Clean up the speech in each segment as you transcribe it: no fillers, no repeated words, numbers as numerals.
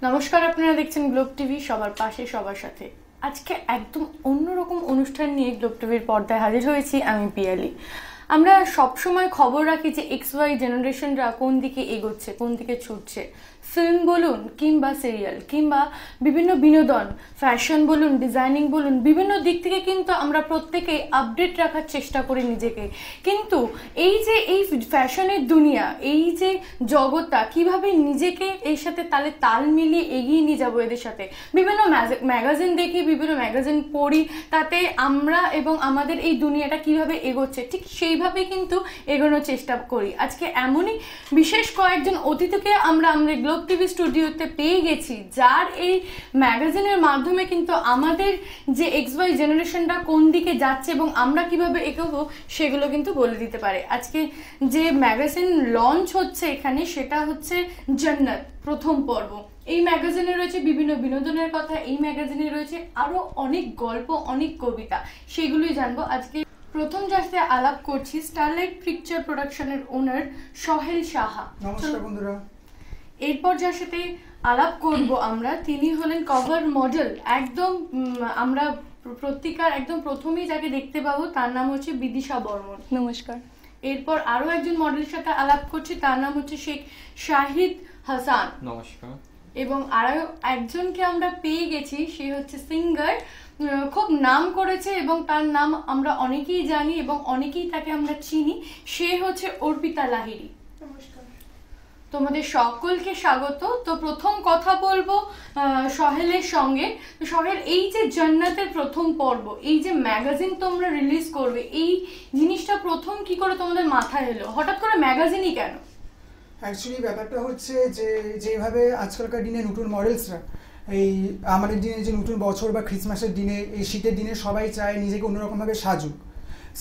নমস্কার, আপনারা দেখছেন গ্লোব টিভি, সবার পাশে সবার সাথে। আজকে একদম অন্যরকম অনুষ্ঠান নিয়ে গ্লোব টিভির পর্দায় হাজির হয়েছি আমি পিয়ালি। আমরা সবসময় খবর রাখি যে এক্স ওয়াই জেনারেশনরা কোন দিকে এগোচ্ছে, কোন দিকে ছুটছে। ফিল্ম বলুন কিংবা সিরিয়াল কিংবা বিভিন্ন বিনোদন, ফ্যাশন বলুন, ডিজাইনিং বলুন, বিভিন্ন দিক থেকে কিন্তু আমরা প্রত্যেকেই আপডেট রাখার চেষ্টা করি নিজেকে। কিন্তু এই যে এই ফ্যাশনের দুনিয়া, এই যে জগৎটা, কিভাবে নিজেকে এর সাথে তাল মিলিয়ে এগিয়ে নিয়ে যাবো এদের সাথে। বিভিন্ন ম্যাগাজিন দেখি, বিভিন্ন ম্যাগাজিন পড়ি, তাতে আমরা এবং আমাদের এই দুনিয়াটা কিভাবে এগোচ্ছে ঠিক সেইভাবে কিন্তু এগোনোর চেষ্টা করি। আজকে এমনই বিশেষ কয়েকজন অতিথিকে আমরা গ্লোব টিভি স্টুডিওতে পেয়ে গেছি, যার এই ম্যাগাজিনের মাধ্যমে কিন্তু আমাদের যে এক্স ওয়াই জেনারেশনটা কোন দিকে যাচ্ছে এবং আমরা কিভাবে এগোবো সেগুলো কিন্তু বলে দিতে পারে। আজকে যে ম্যাগাজিন লঞ্চ হচ্ছে এখানে, সেটা হচ্ছে জান্নাত প্রথম পর্ব। এই ম্যাগাজিনে রয়েছে বিভিন্ন বিনোদনের কথা, এই ম্যাগাজিনে রয়েছে আরো অনেক গল্প, অনেক কবিতা, সেগুলোই জানবো আজকে। প্রথম যার সাথে আলাপ করছি স্টারলাইট পিকচার প্রোডাকশনের ওনার সোহেল সাহা। নমস্কার বন্ধুরা। এরপর যার সাথে আলাপ করব আমরা, তিনি হলেন কভার মডেল। একদম আমরা পত্রিকার একদম প্রথমেই যাকে দেখতে পাবো তার নাম হচ্ছে বিদিশা বর্মন। নমস্কার। এরপর আরো একজন মডেলের সাথে আলাপ করছি, তার নাম হচ্ছে শেখ শাহিদ হাসান। নমস্কার। এবং আরো একজনকে আমরা পেয়ে গেছি, সে হচ্ছে সিঙ্গার, খুব নাম করেছে এবং তার নাম আমরা অনেকেই জানি এবং অনেকেই তাকে আমরা চিনি। সে হচ্ছে অর্পিতা লাহিড়ী। নমস্কার। তোমাদের সকলকে স্বাগত। তো প্রথম কথা বলবো সোহেলের সঙ্গে। সোহেল, এই যে জান্নাতের প্রথম পর্ব, এই যে ম্যাগাজিন তোমরা রিলিজ করবে, এই জিনিসটা প্রথম কি করে তোমাদের মাথায় এলো? হঠাৎ করে ম্যাগাজিনই কেন? অ্যাকচুয়ালি ব্যাপারটা হচ্ছে যে যেভাবে আজকালকার দিনে নতুন মডেলসরা এই আমাদের দিনে যে নতুন বছর বা ক্রিসমাসের দিনে, এই শীতের দিনে সবাই চায় নিজেকে অন্যরকমভাবে সাজুক।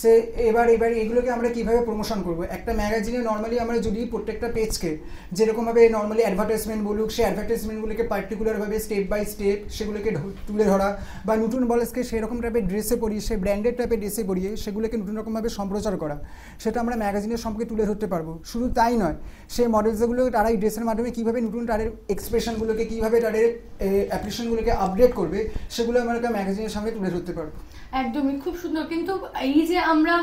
সে এবার এগুলোকে আমরা কীভাবে প্রমোশন করবো? একটা ম্যাগাজিনে নর্মালি আমরা যদি প্রত্যেকটা পেজকে যেরকমভাবে নর্মালি অ্যাডভার্টাইজমেন্ট বলুক, সেই অ্যাডভার্টাইজমেন্টগুলোকে পার্টিকুলারভাবে স্টেপ বাই স্টেপ সেগুলোকে তুলে ধরা, বা নতুন বলেসকে সেরকম টাইপের ড্রেসে পরিয়ে, সে ব্র্যান্ডেড টাইপের ড্রেসে পরিয়ে সেগুলোকে নতুন রকমভাবে সম্প্রচার করা, সেটা আমরা ম্যাগাজিনের সম্পর্কে তুলে ধরতে পারবো। শুধু তাই নয়, সেই মডেলসগুলো তারা এই ড্রেসের মাধ্যমে কীভাবে নতুন তাদের এক্সপ্রেশনগুলোকে, কীভাবে তাদের অ্যাপ্লিকেশনগুলোকে আপডেট করবে, সেগুলো আমরা একটা ম্যাগাজিনের সামনে তুলে ধরতে পারবো। একদমই, খুব সুন্দর। কিন্তু এই যে আমরা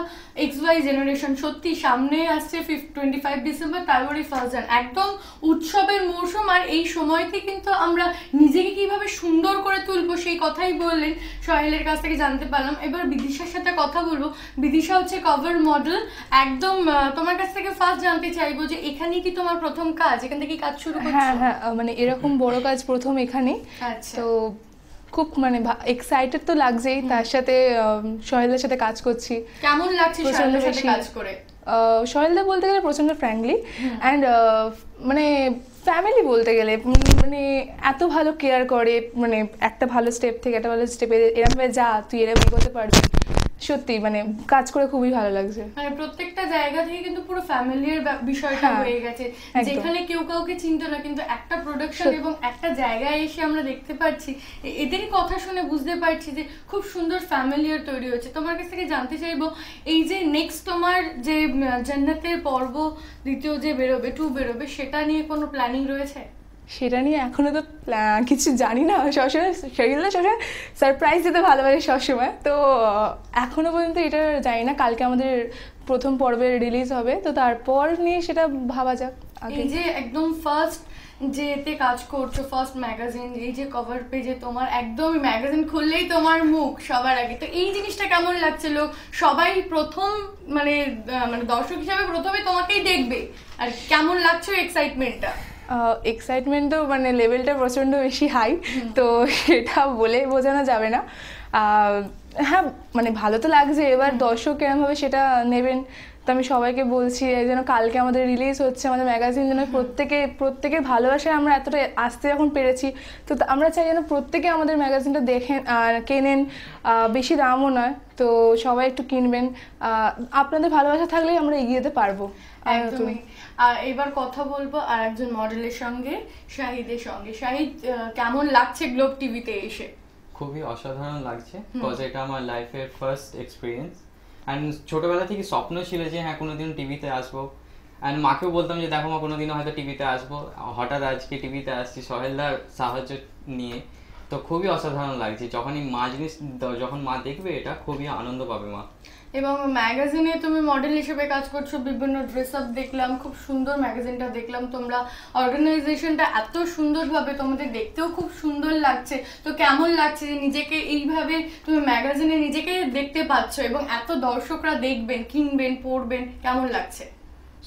এক্স ওয়াই জেনারেশন, সত্যি সামনে আসছে 25 ডিসেম্বর, তারপরে 1 জানুয়ারি, একদম উৎসবের মৌসুম। আর এই সময়কে কিন্তু আমরা নিজেকে কিভাবে সুন্দর করে তুলবো সেই কথাই বললেন, সোহেলের কাছ থেকে জানতে পারলাম। এবার বিদিশার সাথে কথা বলবো। বিদিশা হচ্ছে কভার মডেল। একদম তোমার কাছ থেকে ফার্স্ট জানতে চাইবো যে এখানেই কি তোমার প্রথম কাজ? এখান থেকে কাজ শুরু করছো? হ্যাঁ, মানে এরকম বড় কাজ প্রথম এখানে। আচ্ছা। তো খুব মানে এক্সাইটেড তো লাগছেই, তার সাথে সোহেলের সাথে কাজ করছি। কেমন লাগছে সোহেলের সাথে কাজ করে? সোহেলদা বলতে গেলে প্রচন্ড ফ্র্যাঙ্কলি অ্যান্ড মানে ফ্যামিলি বলতে গেলে, মানে এত ভালো কেয়ার করে, মানে একটা ভালো স্টেপ থেকে একটা ভালো স্টেপে এরকম যা তুই এরকম এগোতে পারবি। সত্যি মানে কাজ করে খুবই ভালো লাগছে। মানে প্রত্যেকটা জায়গা থেকে কিন্তু পুরো ফ্যামিলির বিষয়টা হয়ে গেছে, যেখানে কেউ কাউকে চিনতো না, কিন্তু একটা প্রোডাকশন এবং একটা জায়গায় এসে আমরা দেখতে পাচ্ছি, এদেরই কথা শুনে বুঝতে পারছি যে খুব সুন্দর ফ্যামিলিয়ার তৈরি হচ্ছে। তোমার কাছ থেকে জানতে চাইবো, এই যে নেক্সট তোমার যে জান্নাতের পর্ব দ্বিতীয় যে বেরোবে, 2 বেরোবে, সেটা নিয়ে কোনো প্ল্যানিং রয়েছে? সেটা নিয়ে এখনো তো কিছু জানি না। সবসময় সেগুলো সবসময় সারপ্রাইজ দিতে ভালোবাসে সবসময়, তো এখনো পর্যন্ত এটা জানি না। কালকে আমাদের প্রথম পর্বে রিলিজ হবে, তো তারপর নিয়ে সেটা ভাবা যাক। এই যে একদম ফার্স্ট যে এতে কাজ করছো, ফার্স্ট ম্যাগাজিন, এই যে কভার পেজে তোমার একদম ম্যাগাজিন খুললেই তোমার মুখ সবার আগে, তো এই জিনিসটা কেমন লাগছে? লোক সবাই প্রথম মানে দর্শক হিসাবে প্রথমে তোমাকেই দেখবে, আর কেমন লাগছে এক্সাইটমেন্টটা? এক্সাইটমেন্ট তো মানে লেভেলটা প্রচণ্ড বেশি হাই, তো সেটা বলে বোঝানো যাবে না। হ্যাঁ, মানে ভালো তো লাগছে। এবার দর্শক কেরমভাবে সেটা নেবেন, তো আমি সবাইকে বলছি যেন কালকে আমাদের রিলিজ হচ্ছে আমাদের ম্যাগাজিন, যেন প্রত্যেকের ভালোবাসায় আমরা এতটা আসতে যখন পেরেছি, তো আমরা চাই যেন প্রত্যেকে আমাদের ম্যাগাজিনটা দেখেন আর কেনেন। বেশি দামও নয়, তো সবাই একটু কিনবেন। আপনাদের ভালোবাসা থাকলেই আমরা এগিয়ে যেতে পারবো। একদমই। আর এবার কথা বলবো আর একজন মডেলের সঙ্গে, শাহিদের সঙ্গে। শাহিদ, কেমন লাগছে গ্লোব টিভিতে এসে? খুবই অসাধারণ লাগছে, বিকজ এটা আমার লাইফের ফার্স্ট এক্সপিরিয়েন্স। অ্যান্ড ছোটোবেলা থেকে স্বপ্ন ছিল যে হ্যাঁ কোনোদিন টিভিতে আসবো, অ্যান্ড মাকেও বলতাম যে দেখো মা কোনোদিনও হয়তো টিভিতে আসবো, হঠাৎ আজকে টিভিতে আসছি সহেলদার সাহায্য নিয়ে। তো খুবই অসাধারণ লাগছে যখনই মা যখন মা দেখবে এটা খুবই আনন্দ পাবে মা। এবং ম্যাগাজিনে তুমি মডেল হিসেবে কাজ করছো, বিভিন্ন ড্রেস আপ দেখলাম, খুব সুন্দর ম্যাগাজিনটা দেখলাম, তোমরা অর্গানাইজেশনটা এত সুন্দরভাবে, তোমাদের দেখতেও খুব সুন্দর লাগছে। তো কেমন লাগছে যে নিজেকে এইভাবে তুমি ম্যাগাজিনে নিজেকে দেখতে পাচ্ছ এবং এত দর্শকরা দেখবেন, কিনবেন, পড়বেন, কেমন লাগছে?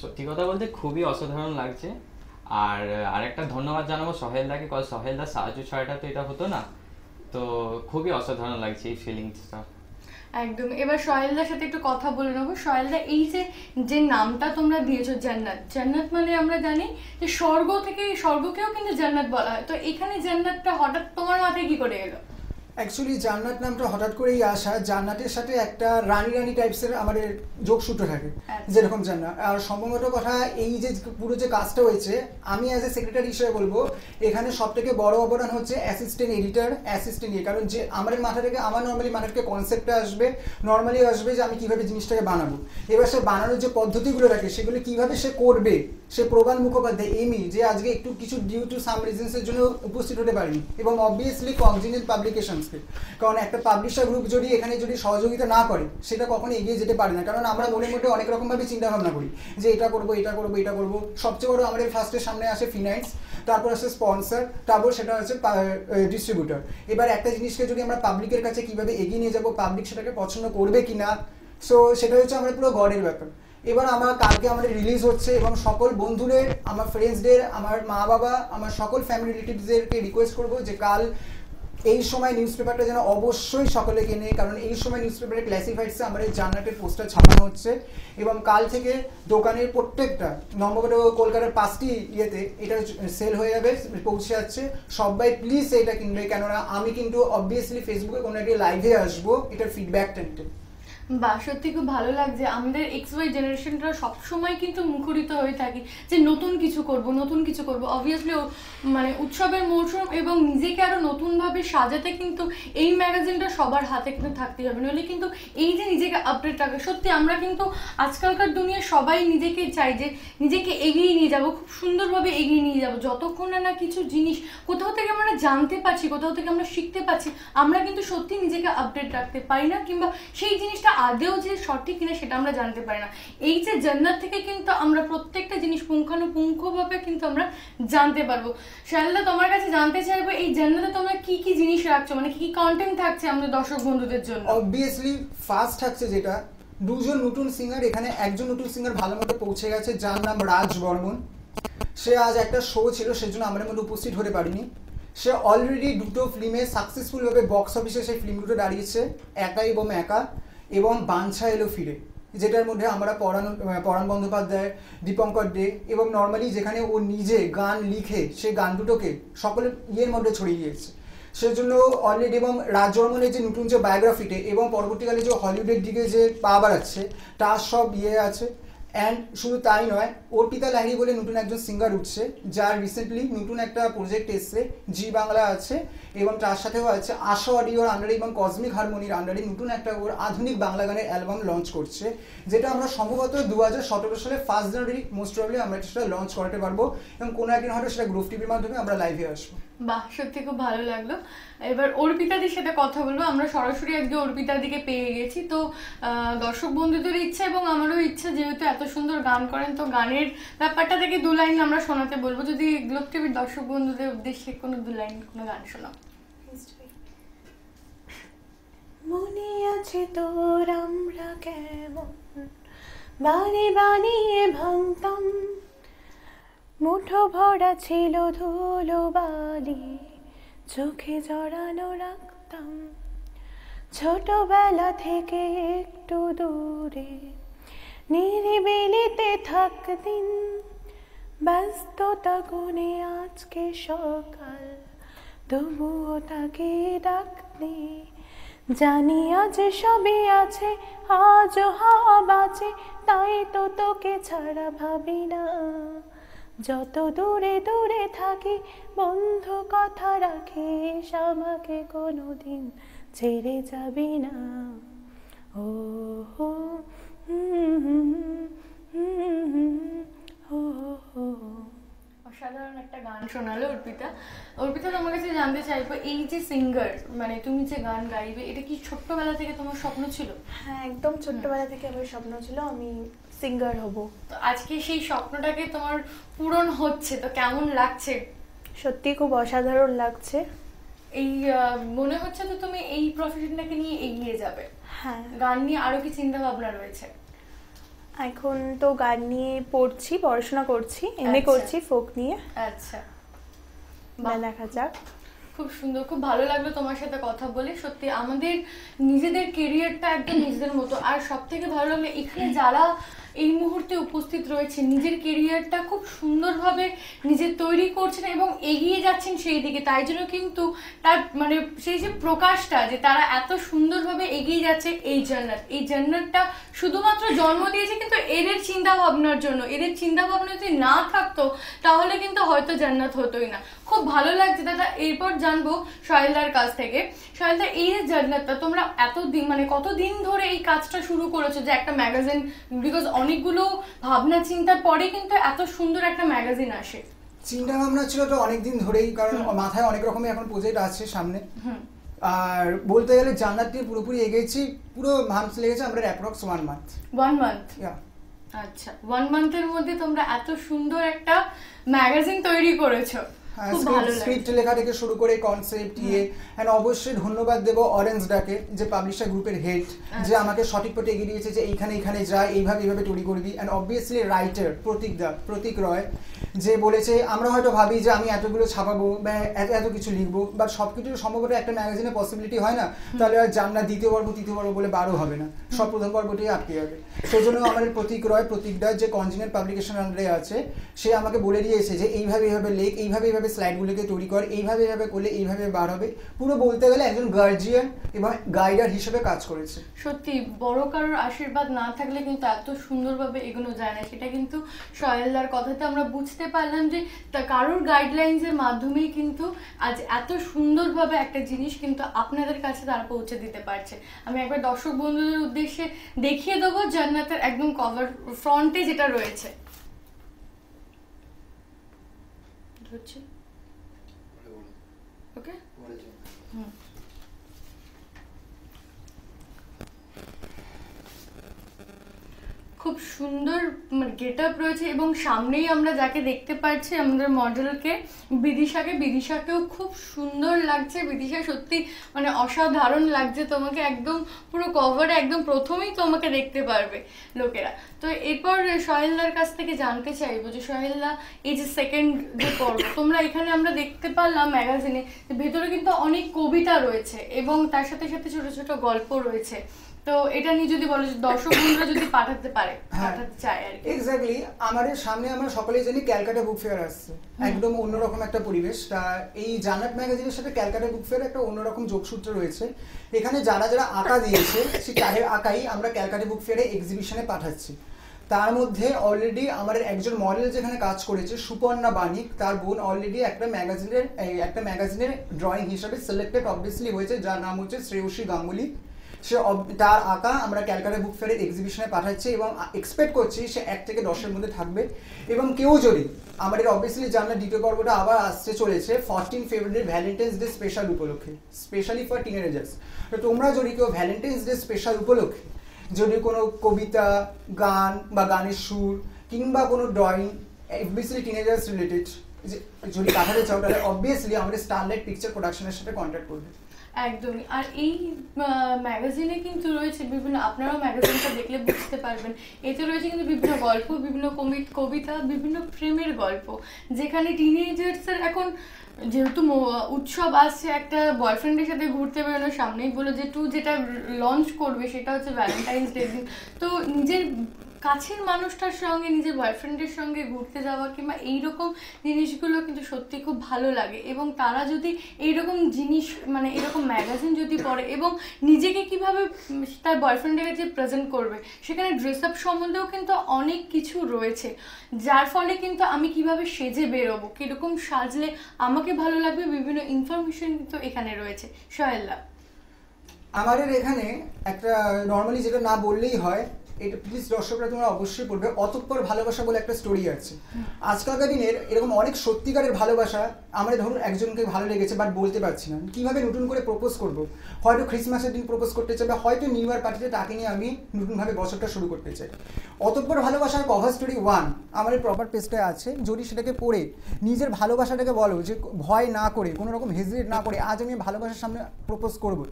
সত্যি কথা বলতে খুবই অসাধারণ লাগছে। আর আরেকটা ধন্যবাদ জানাবো সহেলদাকে, কারণ সহেলদার সাহায্য ছাড়াটা তো এটা হতো না। তো খুবই অসাধারণ লাগছে এই ফিলিংসটা। একদম। এবার সোহেলদার সাথে একটু কথা বলে নেবো। সোহেলদা, এই যে নামটা তোমরা দিয়েছো জান্নাত, জান্নাত মানে আমরা জানি যে স্বর্গ থেকে, স্বর্গকেও কিন্তু জান্নাত বলা হয়। তো এখানে জান্নাতটা হঠাৎ তোমার মাথায় কি করে এলো? অ্যাকচুয়ালি জান্নাত নামটা হঠাৎ করেই আসা, জান্নাতের সাথে একটা রানী রানী টাইপসের আমাদের যোগসূত্র থাকে, যেরকম জান্নাত। আর সম্ভবত কথা এই যে পুরো যে কাজটা হয়েছে, আমি অ্যাজ এ সেক্রেটারি হিসেবে বলবো এখানে সব থেকে বড় অবদান হচ্ছে অ্যাসিস্ট্যান্ট এডিটার, অ্যাসিস্ট্যান্ট ইয়ে। কারণ যে আমাদের মাথা থেকে, আমার নর্মালি মাথা থেকে কনসেপ্টটা আসবে, নর্মালি আসবে যে আমি কীভাবে জিনিসটাকে বানাবো। এবার সে বানানোর যে পদ্ধতিগুলো থাকে সেগুলো কীভাবে সে করবে, সে প্রবাল মুখোপাধ্যায় এমি, যে আজকে একটু কিছু ডিউ টু সাম রিজনসের জন্য উপস্থিত হতে পারিনি, এবং অবভিয়াসলি কনজিনিয়াল পাবলিকেশনসকে। কারণ একটা পাবলিশার গ্রুপ যদি এখানে যদি সহযোগিতা না করে সেটা কখনো এগিয়ে যেতে পারে না। কারণ আমরা মনের মধ্যে অনেক রকমভাবে চিন্তা ভাবনা করি যে এটা করবো, এটা করবো, এটা করবো। সবচেয়ে বড় আমাদের ফার্স্টের সামনে আসে ফিনান্স, তারপর আসে স্পন্সর, তারপর সেটা হচ্ছে ডিস্ট্রিবিউটর। এবার একটা জিনিসকে যদি আমরা পাবলিকের কাছে কিভাবে এগিয়ে নিয়ে যাবো, পাবলিক সেটাকে পছন্দ করবে কি না, সো সেটা হচ্ছে আমাদের পুরো গডের ব্যাপার। এবার আমার কালকে আমাদের রিলিজ হচ্ছে এবং সকল বন্ধুদের, আমার ফ্রেন্ডসদের, আমার মা বাবা, আমার সকল ফ্যামিলি রিলেটিভসদেরকে রিকোয়েস্ট করবো যে কাল এই সময় নিউজ পেপারটা যেন অবশ্যই সকলে কেনে। কারণ এই সময় নিউজ পেপারে ক্লাসিফাইডসে আমাদের জান্নাতের পোস্টার ছাপানো হচ্ছে এবং কাল থেকে দোকানের প্রত্যেকটা নম্বর কলকাতার 5টি ইয়েতে এটা সেল হয়ে যাবে, পৌঁছে যাচ্ছে। সবাই প্লিজ এটা কিনবে, কেননা আমি কিন্তু অবভিয়াসলি ফেসবুকে কোনো একটি লাইভে আসবো এটার ফিডব্যাক টেনতে। বা সত্যি খুব ভালো লাগছে। আমাদের XY জেনারেশনটা সবসময় কিন্তু মুখরিত হয়ে থাকি যে নতুন কিছু করব, নতুন কিছু করব। অবভিয়াসলি মানে উৎসবের মৌসুম এবং নিজেকে আরও নতুনভাবে সাজাতে কিন্তু এই ম্যাগাজিনটা সবার হাতে কিন্তু থাকতে হবে, নইলে কিন্তু এই যে নিজেকে আপডেট রাখা। সত্যি আমরা কিন্তু আজকালকার দুনিয়া সবাই নিজেকে চাই যে নিজেকে এগিয়ে নিয়ে যাব, খুব সুন্দরভাবে এগিয়ে নিয়ে যাব। যতক্ষণ না কিছু জিনিস কোথাও থেকে আমরা জানতে পারছি, কোথাও থেকে আমরা শিখতে পারছি, আমরা কিন্তু সত্যি নিজেকে আপডেট রাখতে পারি না, কিংবা সেই জিনিসটা আদেও যে সঠিক কিনা সেটা আমরা জানতে পারি না। এই যে জান্নাত থেকে কিন্তু আমরা প্রত্যেকটা জিনিস পুঙ্খানুপুঙ্খভাবে কিন্তু আমরা জানতে পারবো। শাহেলদা, তোমার কাছে জানতে চাইবো এই জান্নাতে তোমরা কি কি জিনিস রাখছো, মানে কি কি কন্টেন্ট থাকছে আমাদের দর্শক বন্ধুদের জন্য? অবভিয়াসলি ফার্স্ট থাকছে যেটা, দুজন নতুন সিঙ্গার, এখানে একজন নতুন সিঙ্গার ভালো মতো পৌঁছে গেছে যার নাম রাজ বর্মন। সে আজ একটা শো ছিল সেজন্য আমাদের মধ্যে উপস্থিত হতে পারিনি। সে অলরেডি দুটো ফিল্মে সাকসেসফুলভাবে বক্স অফিসে সেই ফিল্ম দুটো দাঁড়িয়েছে, একা এবং একা এবং বাঞ্ছা এলো ফিরে, যেটার মধ্যে আমরা পরাণ বন্দ্যোপাধ্যায়, দীপঙ্কর দে এবং নর্মালি যেখানে ও নিজে গান লিখে সে গান দুটোকে সকলের ইয়ের মধ্যে ছড়িয়ে দিয়েছে সেজন্য অলরেডি। এবং রাজ বর্মনের যে নতুন যে বায়োগ্রাফিতে এবং পরবর্তীকালে যে হলিউডের দিকে যে পা বাড়াচ্ছে তার সব ইয়ে আছে। অ্যান্ড শুধু তাই নয়, অর্পিতা লাহিড়ী বলে নতুন একজন সিঙ্গার উঠছে যার রিসেন্টলি নতুন একটা প্রজেক্ট এসছে, জি বাংলা আছে এবং তার সাথেও আছে আশা অডিওর আন্ডারে এবং কসমিক হারমোনির আন্ডারে নতুন একটা ওর আধুনিক বাংলা গানের অ্যালবাম লঞ্চ করছে, যেটা আমরা সম্ভবত 2017 সালে 1 জানুয়ারি মোস্ট প্রবলি আমরা সেটা লঞ্চ করাতে পারবো এবং কোনো একদিন হয়তো সেটা গ্রুপ টিভির মাধ্যমে আমরা লাইভে আসবো। বাহ, সত্যি খুব ভালো লাগলো। এবার অর্পিতাদির সাথে কথা বলবো। আমরা সরাসরি আজকে অর্পিতাদিকে পেয়ে গেছি। তো দর্শক বন্ধুদের ইচ্ছা এবং আমারও ইচ্ছা, যেহেতু এত সুন্দর গান করেন, তো গানের ব্যাপারটা থেকে 2 লাইন আমরা শোনাতে বলবো। যদি গ্লোব টিভির দর্শক বন্ধুদের উদ্দেশ্যে কোনো 2 লাইন কোনো গান শোনাও। মনে আছে তোর আমরা কেমন বাড়ি বানিয়ে ভাঙতাম, মুঠো ভরা ছিল ধুলো বালি, চোখে জড়ানো রাখতাম। ছোটবেলা থেকে একটু দূরে নিরিবিলিতে থাকদিন, ব্যস্ততা গুনে আজকে সকাল, তবুও তাকে ডাকনি। জানি আজ সবই আছে, আজও হাওয়া বাজে, তাই তো তোকে ছাড়া ভাবি না। যত দূরে দূরে থাকি বন্ধু কথা রাখিস, আমাকে কোনোদিন ছেড়ে যাবি না। ও হো হো। অসাধারণ একটা গান শোনালো অর্পিতা। অর্পিতা, তোমার কাছে জানতে চাইবো, এই যে সিঙ্গার মানে তুমি যে গান গাইবে, এটা কি ছোট্টবেলা থেকে তোমার স্বপ্ন ছিল? হ্যাঁ, একদম ছোট্টবেলা থেকে আমার স্বপ্ন ছিল আমি সিঙ্গার হব। তো আজকে সেই স্বপ্নটাকে তোমার পূরণ হচ্ছে, তো কেমন লাগছে? সত্যি খুব অসাধারণ লাগছে। এই মনে হচ্ছে তো তুমি এই প্রফেশনটাকে নিয়ে এগিয়ে যাবে? হ্যাঁ, গান নিয়ে আরো কি চিন্তা ভাবনা রয়েছে? এখন তো গান নিয়ে পড়ছি, পড়াশোনা করছি, এমএ আচ্ছা। করছি ফোক নিয়ে। আচ্ছা, বা দেখা যাক। খুব সুন্দর, খুব ভালো লাগলো তোমার সাথে কথা বলে। সত্যি আমাদের নিজেদের কেরিয়ারটা একদম নিজেদের মতো। আর সব থেকে ভালো লাগলো এখানে যারা এই মুহূর্তে উপস্থিত রয়েছে, নিজের কেরিয়ারটা খুব সুন্দরভাবে নিজের তৈরি করছেন এবং এগিয়ে যাচ্ছেন সেই দিকে। তাই জন্য কিন্তু তার মানে সেই যে প্রকাশটা, যে তারা এত সুন্দরভাবে এগিয়ে যাচ্ছে, এই জান্নাতটা শুধুমাত্র জন্ম দিয়েছে কিন্তু এদের চিন্তা ভাবনার জন্য। এদের চিন্তা ভাবনা যদি না থাকতো তাহলে কিন্তু হয়তো জান্নাত হতোই না। খুব ভালো লাগছে দাদা। এরপর জানবো সোহেলদার কাছ থেকে। সোহেলদা, এই যে জান্নাতটা তোমরা এতদিন মানে কতদিন ধরে এই কাজটা শুরু করেছো, যে একটা ম্যাগাজিন, বিকজ অনেকগুলো ভাবনা চিন্তার পরে কিন্তু এত সুন্দর একটা ম্যাগাজিন আসে? চিন্তা ভাবনা ছিল তো অনেকদিন ধরেই, কারণ মাথায় অনেক রকমের এখন প্রজেক্ট আছে সামনে। আর বলতে গেলে জান্নাত নিয়ে পুরোপুরি এগিয়েছি, পুরো মান্থ লেগেছে আমাদের অ্যাপ্রক্স 1 মান্থ। 1 মান্থ? আচ্ছা, 1 মান্থের মধ্যে তোমরা এত সুন্দর একটা ম্যাগাজিন তৈরি করেছো, খুব ভালো লাগে। স্ক্রিপ্ট লেখা থেকে শুরু করে কনসেপ্ট এন্ড অবশ্যই ধন্যবাদ দেব অরেঞ্জ ডাকে, যে পাবলিশার গ্রুপের হেড, যে আমাকে সঠিক পথে এগিয়ে দিয়েছে যে এইখানে যায়, এইভাবে তৈরি করবি। এন্ড অবভিয়াসলি রাইটার প্রতীক রয়, যে বলেছে আমরা হয়তো ভাবি যে আমি এতগুলো ছাপাবো বা এত কিছু লিখবো, বাট সবকিছু সম্ভবত একটা ম্যাগাজিনে পসিবিলিটি হয় না। তাহলে আর জান্নাত দ্বিতীয় পর্ব তৃতীয় পর্ব বলে 12 হবে না, সব প্রথম পর্বতেই আটকে যাবে। সেই জন্য আমাদের প্রতীকদা যে কনজিনিয়ার পাবলিকেশন আন্ডারে আছে, সে আমাকে বলে দিয়েছে যে এইভাবে লেখ, এইভাবে স্লাইডগুলোকে তৈরি কর, এইভাবে করলে এইভাবে বার হবে। পুরো বলতে গেলে একজন গার্জিয়ান এবং গাইডার হিসেবে কাজ করেছে। সত্যি বড় কারোর আশীর্বাদ না থাকলে কিন্তু এত সুন্দরভাবে এগোনো যায় না। সেটা কিন্তু সোহেলদার কথাতে আমরা বুঝতে পারলাম যে কারোর গাইডলাইন্সের মাধ্যমেই কিন্তু আজ এত সুন্দরভাবে একটা জিনিস কিন্তু আপনাদের কাছে তারা পৌঁছে দিতে পারছে। আমি একবার দর্শক বন্ধুদের উদ্দেশ্যে দেখিয়ে দেবো জান্নাতের একদম কভার ফ্রন্টে যেটা রয়েছে। ওকে, খুব সুন্দর গেট আপ রয়েছে এবং সামনেই আমরা যাকে দেখতে পাচ্ছি আমাদের মডেলকে, বিদিশাকেও খুব সুন্দর লাগছে। বিদিশা সত্যি মানে অসাধারণ লাগছে তোমাকে, একদম পুরো কভারে একদম প্রথমেই তোমাকে দেখতে পারবে লোকেরা। তো এরপর সোহেলদার কাছ থেকে জানতে চাইবো যে সোহেলদা, এই যে সেকেন্ড যে পর্ব তোমরা এখানে আমরা দেখতে পারলাম ম্যাগাজিনে, ভেতরে কিন্তু অনেক কবিতা রয়েছে এবং তার সাথে সাথে ছোট ছোট গল্প রয়েছে। তো এটা নিয়ে যদি বলো, দর্শক বন্ধুরা যদি পাঠাতে চায় আর কি। এক্স্যাক্টলি, আমাদের সামনে আমরা সকলেই জানি ক্যালকাটা বুক ফেয়ার আসছে, একদম অন্যরকম একটা পরিবেশ। তা এই জান্নাত ম্যাগাজিনের সাথে ক্যালকাটা বুক ফেয়ার একটা অন্যরকম যোগসূত্র রয়েছে। এখানে যারা আঁকা দিয়েছে সেই তাদের আঁকাই আমরা ক্যালকাটা বুক ফেয়ারে এক্সিবিশনে পাঠাচ্ছি। তার মধ্যে অলরেডি আমাদের একজন মডেল যেখানে কাজ করেছে, সুপর্ণা বানিক, তার বোন অলরেডি একটা ম্যাগাজিনের ড্রয়িং হিসাবে সিলেক্টেড অবভিয়াসলি হয়েছে, যার নাম হচ্ছে শ্রেয়সী গাঙ্গুলি। সে তার আঁকা আমরা ক্যালকাটা বুক ফেয়ারের এক্সিবিশনে পাঠাচ্ছি এবং এক্সপেক্ট করছি সে 1 থেকে 10-এর মধ্যে থাকবে। এবং কেউ যদি আমাদের অবভিয়াসলি জানার দ্বিতীয় পর্বটা আবার আসতে চলেছে 14 ফেব্রুয়ারি ভ্যালেন্টাইন্স ডে স্পেশাল উপলক্ষে, স্পেশালি ফর টিনেজার্স। তো তোমরা যদি কেউ ভ্যালেন্টাইন্স ডে স্পেশাল উপলক্ষে যদি কোনো কবিতা, গান বা গানের সুর কিংবা কোনো ড্রয়িং অবভিয়াসলি টিনেজার্স রিলেটেড যদি পাঠাতে চাও, তাহলে অবভিয়াসলি আমাদের স্টারলাইট পিকচার প্রোডাকশনের সাথে কন্ট্যাক্ট করবে। একদমই। আর এই ম্যাগাজিনে কিন্তু রয়েছে বিভিন্ন, আপনারাও ম্যাগাজিনটা দেখলে বুঝতে পারবেন, এতে রয়েছে কিন্তু বিভিন্ন গল্প, বিভিন্ন কবিতা, বিভিন্ন প্রেমের গল্প, যেখানে টিনেজার্সের এখন যেহেতু উৎসব আসছে, একটা বয়ফ্রেন্ডের সাথে ঘুরতে বেরোনো, সামনেই বলো যে যেটা লঞ্চ করবে সেটা হচ্ছে ভ্যালেন্টাইন্স ডে দিন। তো নিজের কাছের মানুষটার সঙ্গে, নিজের বয়ফ্রেন্ডের সঙ্গে ঘুরতে যাওয়া কিংবা এইরকম জিনিসগুলো কিন্তু সত্যি খুব ভালো লাগে। এবং তারা যদি এইরকম জিনিস মানে এরকম ম্যাগাজিন যদি পড়ে এবং নিজেকে কিভাবে তার বয়ফ্রেন্ডের কাছে প্রেজেন্ট করবে, সেখানে ড্রেস আপ সম্বন্ধেও কিন্তু অনেক কিছু রয়েছে, যার ফলে কিন্তু আমি কিভাবে সেজে বেরোবো, কীরকম সাজলে আমাকে ভালো লাগবে, বিভিন্ন ইনফরমেশন কিন্তু এখানে রয়েছে। সোহেলদা, আমাদের এখানে একটা নর্মালি যেটা না বললেই হয়, এটা প্লিজ দর্শকরা তোমরা অবশ্যই পড়বে। অতঃপর ভালোবাসা বলে একটা স্টোরি আছে। আজকালকার দিনের এরকম অনেক সত্যিকারের ভালোবাসা, আমরা ধরুন একজনকে ভালো লেগেছে বাট বলতে পারছি না, কিভাবে নতুন করে প্রপোজ করব? হয়তো ক্রিসমাসের দিন প্রপোজ করতে চাই, বা হয়তো নিউ ইয়ার পার্টিতে তাকে নিয়ে আমি নতুনভাবে বছরটা শুরু করতে চাই। অতঃপর ভালোবাসার কভার স্টোরি 1 আমাদের প্রপার পেজটায় আছে। যদি সেটাকে পড়ে নিজের ভালোবাসাটাকে বলো, যে ভয় না করে, কোনো রকম হেজিটেট না করে, আজ আমি ভালোবাসার সামনে প্রপোজ করবো,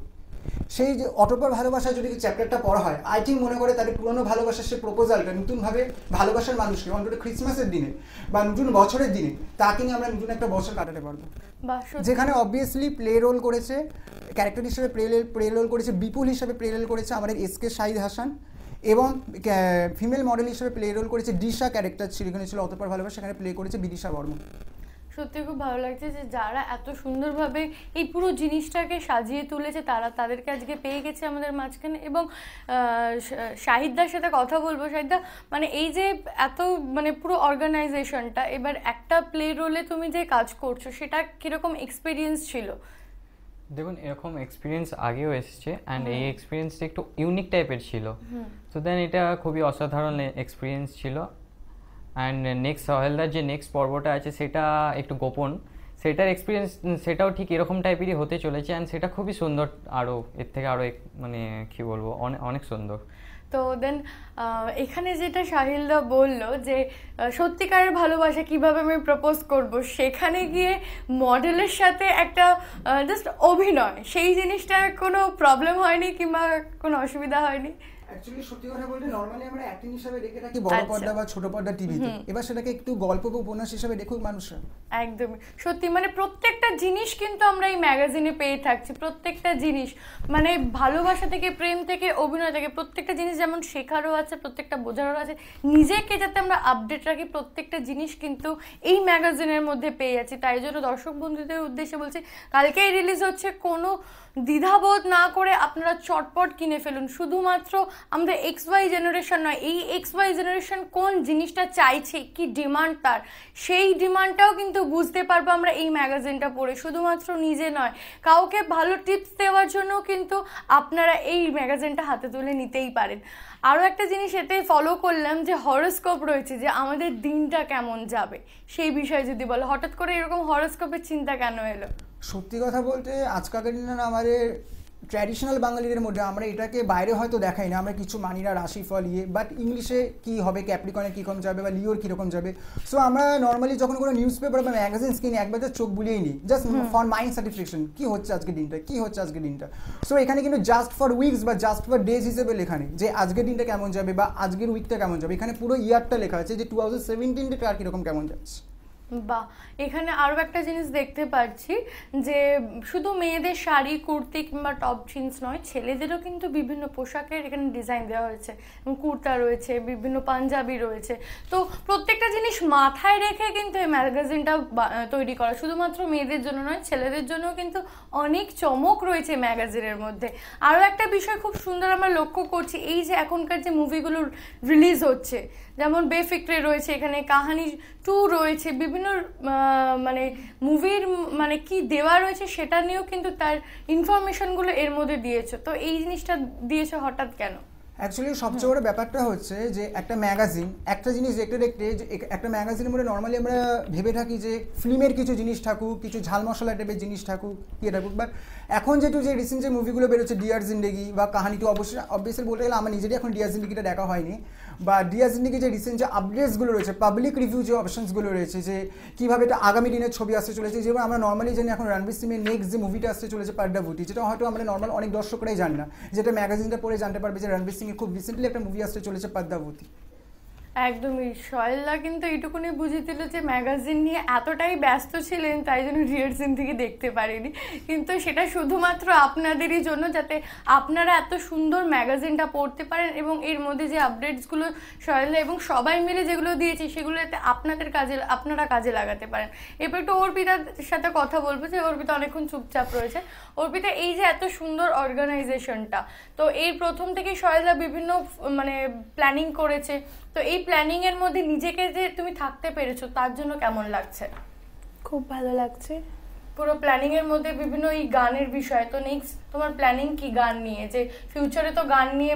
সেই যে অতঃপর ভালোবাসা যদি চ্যাপ্টারটা পড়া হয়, আই থিঙ্ক মনে করে তাদের পুরনো ভালোবাসার সে প্রপোজালটা নতুনভাবে ভালোবাসার মানুষকে অন্তত ক্রিসমাসের দিনে বা নতুন বছরের দিনে তাকে নিয়ে আমরা নতুন একটা বছর কাটাতে পারবো। যেখানে অবভিয়াসলি প্লে রোল করেছে, ক্যারেক্টার হিসেবে প্লে রোল করেছে, বিপুল হিসেবে প্লে রোল করেছে আমাদের এসকে শাহিদ হাসান, এবং ফিমেল মডেল হিসেবে প্লে রোল করেছে দিশা, ক্যারেক্টার সেখানে ছিল অতঃপর ভালোবাসা, সেখানে প্লে করেছে বিদিশা বর্মন। সত্যি খুব ভালো লাগছে যে যারা এত সুন্দরভাবে এই পুরো জিনিসটাকে সাজিয়ে তুলেছে তাদেরকে আজকে পেয়ে গেছে আমাদের মাঝখানে। এবং শাহিদদার সাথে কথা বলবো। শাহিদদা, মানে এই যে এত মানে পুরো অর্গানাইজেশনটা, এবার একটা প্লে রোলে তুমি যে কাজ করছো সেটা কিরকম এক্সপিরিয়েন্স ছিল? দেখুন, এরকম এক্সপিরিয়েন্স আগেও এসেছে অ্যান্ড এই এক্সপিরিয়েন্সটা একটু ইউনিক টাইপের ছিল। তো দেন এটা খুবই অসাধারণ এক্সপিরিয়েন্স ছিল। অ্যান্ড নেক্সট সহেলদার যে নেক্সট পর্বটা আছে সেটা একটু গোপন, সেটার এক্সপিরিয়েন্স সেটাও ঠিক এরকম টাইপেরই হতে চলেছে। অ্যান্ড সেটা খুবই সুন্দর, আরও এর থেকে আরও মানে কী বলবো, অনেক সুন্দর। তো দেন এখানে যেটা সাহিলদা বললো যে সত্যিকারের ভালোবাসা কিভাবে আমি প্রপোজ করব, সেখানে গিয়ে মডেলের সাথে একটা জাস্ট অভিনয়, সেই জিনিসটা কোনো প্রবলেম হয়নি কিংবা কোনো অসুবিধা হয়নি? অ্যাকচুয়ালি সত্যি কথা বলতে নরমালি আমরা অ্যাক্টিং হিসেবে দেখে থাকি বড় পর্দা বা ছোট পর্দা টিভিতে, এবার সেটাকে একটু গল্প বা উপন্যাস হিসেবে দেখুক মানুষরা। একদমই সত্যি, মানে প্রত্যেকটা জিনিস কিন্তু আমরা এই ম্যাগাজিনে পেয়ে থাকছি। প্রত্যেকটা জিনিস মানে ভালোবাসা থেকে, প্রেম থেকে, অভিনয় থেকে, প্রত্যেকটা জিনিস যেমন শেখারও আছে, প্রত্যেকটা বোঝারও আছে, নিজেকে যাতে আমরা আপডেট রাখি, প্রত্যেকটা জিনিস কিন্তু এই ম্যাগাজিনের মধ্যে পেয়ে যাচ্ছি। তাই জন্য দর্শক বন্ধুদের উদ্দেশ্যে বলছি, কালকেই রিলিজ হচ্ছে, কোনো দ্বিধাবোধ না করে আপনারা চটপট কিনে ফেলুন। শুধুমাত্র আমাদের XY জেনারেশন নয়, এই XY জেনারেশন কোন জিনিসটা চাইছে, কি ডিমান্ড তার, সেই ডিমান্ডটাও কিন্তু বুঝতে পারবো আমরা এই ম্যাগাজিনটা পড়ে। শুধুমাত্র নিজে নয়, কাউকে ভালো টিপস দেওয়ার জন্য কিন্তু আপনারা এই ম্যাগাজিনটা হাতে তুলে নিতেই পারেন। আরও একটা জিনিস এতে ফলো করলাম যে হরোস্কোপ রয়েছে, যে আমাদের দিনটা কেমন যাবে সেই বিষয়ে যদি বলো, হঠাৎ করে এরকম হরোস্কোপের চিন্তা কেন এলো? সত্যি কথা বলতে আজকালকার দিনে আমাদের ট্র্যাডিশনাল বাঙালিদের মধ্যে আমরা এটাকে বাইরে হয়তো দেখাই না, আমরা কিছু মানি না রাশিফল বাট ইংলিশে কী হবে, ক্যাপ্রিকনে কীরকম যাবে বা লিওর কীরকম যাবে। সো আমরা নর্মালি যখন কোনো নিউজ পেপার বা ম্যাগাজিনস কিনি একবার চোখ বুলিয়েই নিই, জাস্ট ফর মাইন্ড স্যাটিসফ্যাকশন, কী হচ্ছে আজকের দিনটা, কী হচ্ছে আজকের দিনটা। সো এখানে কিন্তু জাস্ট ফর উইকস বা জাস্ট ফর ডেজ হিসেবে লেখা নেই যে আজকের দিনটা কেমন যাবে বা আজকের উইকটা কেমন যাবে, এখানে পুরো ইয়ারটা লেখা আছে যে 2017 আর কীরকম কেমন যাচ্ছে। বা এখানে আরও একটা জিনিস দেখতে পাচ্ছি যে শুধু মেয়েদের শাড়ি, কুর্তি কিংবা টপ জিন্স নয়, ছেলেদেরও কিন্তু বিভিন্ন পোশাকের এখানে ডিজাইন দেওয়া হয়েছে। কুর্তা রয়েছে, বিভিন্ন পাঞ্জাবি রয়েছে। তো প্রত্যেকটা জিনিস মাথায় রেখে কিন্তু এই ম্যাগাজিনটা তৈরি করা, শুধুমাত্র মেয়েদের জন্য নয়, ছেলেদের জন্যও কিন্তু অনেক চমক রয়েছে ম্যাগাজিনের মধ্যে। আরও একটা বিষয় খুব সুন্দর আমরা লক্ষ্য করছি, এই যে এখনকার যে মুভিগুলো রিলিজ হচ্ছে, যেমন বেফিক্রে রয়েছে, এখানে কাহানি 2 রয়েছে, বিভিন্ন মানে মুভির মানে কি দেওয়া রয়েছে সেটা নিয়েও কিন্তু তার ইনফরমেশনগুলো এর মধ্যে দিয়েছে। তো এই জিনিসটা দিয়েছে হঠাৎ কেন? অ্যাকচুয়ালি সবচেয়ে বড় ব্যাপারটা হচ্ছে যে একটা ম্যাগাজিন, একটা জিনিস দেখতে দেখতে একটা ম্যাগাজিনের মধ্যে নর্মালি আমরা ভেবে থাকি যে ফিল্মের কিছু জিনিস থাকুক, কিছু ঝাল মশলা টাইপের জিনিস থাকুক, ইয়ে থাকুক, বাট এখন যেটু যে রিসেন্ট যে মুভিগুলো বেরোচ্ছে ডিয়ার জিন্দেগি বা কাহানি 2, অবভিয়াসলি বলতে গেলে আমার নিজেরই এখন ডিয়ার জিন্দেগিটা দেখা হয়নি, বা ডিয়ার জিন্দেগি যে রিসেন্ট যে আপডেটসগুলো রয়েছে, পাবলিক রিভিউ যে অপশনসগুলো রয়েছে, যে কীভাবে এটা আগামী দিনের ছবি আসতে চলেছে, যেমন আমরা নর্মালি জানি এখন রণবীর সিংয়ের নেক্সট যে মুভিটা আসতে চলেছে পর্দাবতী, যেটা হয়তো আমরা নর্মাল অনেক দর্শকরাই জানি না, যেটা ম্যাগাজিনটা পড়ে জানতে পারবে যে রণবীর সিংয়ের খুব রিসেন্টলি একটা মুভি আসতে চলেছে পদ্মাবতী। একদমই, সহেলদা কিন্তু এইটুকুনি বুঝিয়ে দিল যে ম্যাগাজিন নিয়ে এতটাই ব্যস্ত ছিলেন তাই জন্য রিহার্সিন থেকে দেখতে পারেনি, কিন্তু সেটা শুধুমাত্র আপনাদেরই জন্য, যাতে আপনারা এত সুন্দর ম্যাগাজিনটা পড়তে পারেন এবং এর মধ্যে যে আপডেটসগুলো সহেলদা এবং সবাই মিলে যেগুলো দিয়েছে সেগুলো যাতে আপনারা কাজে লাগাতে পারেন। এরপর একটু অর্পিতার সাথে কথা বলবো, যে অর্পিতা অনেকক্ষণ চুপচাপ রয়েছে। অর্পিতা, এই যে এত সুন্দর অর্গানাইজেশনটা, তো এই প্রথম থেকে সহেলদা বিভিন্ন মানে প্ল্যানিং করেছে, তো এই প্ল্যানিং এর মধ্যে নিজেকে যে তুমি থাকতে পেরেছো তার জন্য কেমন লাগছে? খুব ভালো লাগছে। পুরো প্ল্যানিং এর মধ্যে বিভিন্ন এই গানের বিষয়, তো নেক্সট তোমার প্ল্যানিং কি গান নিয়ে, যে ফিউচারে তো গান নিয়ে